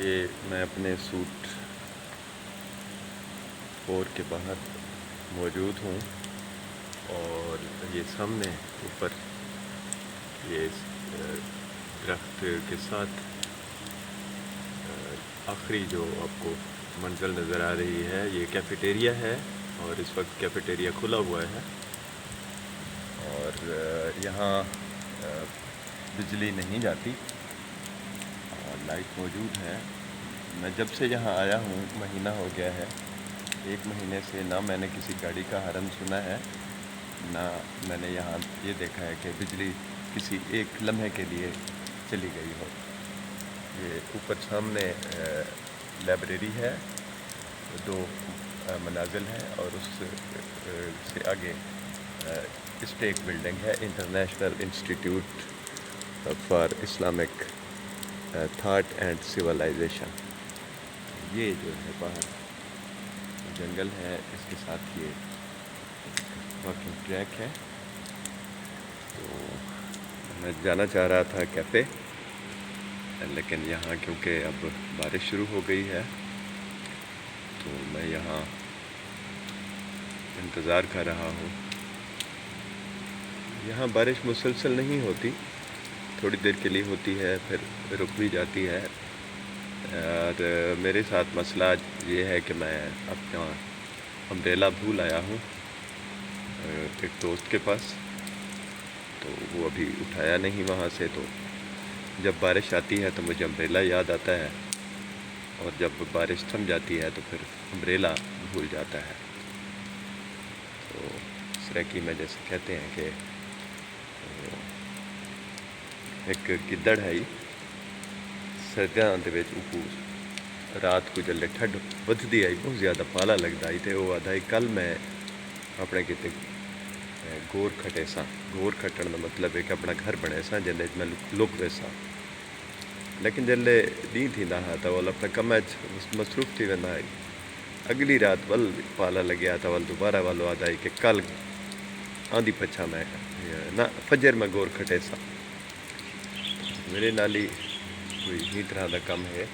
یہ میں اپنے سوٹ پور کے باہر موجود ہوں، اور یہ سامنے اوپر یہ درخت کے ساتھ آخری جو آپ کو منزل نظر آ رہی ہے یہ کیفیٹیریا ہے، اور اس وقت کیفیٹیریا کھلا ہوا ہے، اور یہاں بجلی نہیں جاتی اور لائٹ موجود ہے۔ میں جب سے یہاں آیا ہوں مہینہ ہو گیا ہے، 1 مہینے سے نہ میں نے کسی گاڑی کا ہارن سنا ہے، نہ میں نے یہاں یہ دیکھا ہے کہ بجلی کسی ایک لمحے کے لیے چلی گئی ہو۔ یہ اوپر سامنے لائبریری ہے، 2 منازل ہیں، اور اس سے آگے اسٹیک بلڈنگ ہے، International Institute for Islamic Thought and Civilization. یہ جو ہے باہر جنگل ہے، اس کے ساتھ یہ واکنگ ٹریک ہے۔ تو میں جانا چاہ رہا تھا کیفے، لیکن یہاں کیونکہ اب بارش شروع ہو گئی ہے تو میں یہاں انتظار کر رہا ہوں۔ یہاں بارش مسلسل نہیں ہوتی، تھوڑی دیر کے لیے ہوتی ہے، پھر رک بھی جاتی ہے، اور میرے ساتھ مسئلہ یہ ہے کہ میں اپنا امبریلا بھول آیا ہوں ایک دوست کے پاس، تو وہ ابھی اٹھایا نہیں وہاں سے۔ تو جب بارش آتی ہے تو مجھے امبریلا یاد آتا ہے، اور جب بارش تھم جاتی ہے تو پھر امبریلا بھول جاتا ہے۔ تو سریکی میں جیسے کہتے ہیں کہ ایک گدڑ ہے، سردیاں دے وچ اوپر رات کو جلے ٹھڈ ودھدی آئی، بہت زیادہ پالا لگدا آئی، تے وہ آدھا کل میں اپنے کتے گور کھٹے ساں۔ گور کھٹن کا مطلب ہے کہ اپنا گھر بنے ساں جلے میں لک ویسا، لیکن جلے نہیں تھیندا ہا تو وہ اپنے کم مصروف تھی ویندا ہے۔ اگلی رات ول پالا لگیا تو ول دوبارہ والو آدھا کہ کل آندھی پچھا میں نہ فجر میں گور کھٹے سا۔ میرے نال ہی کوئی ہی طرح کا کم ہے۔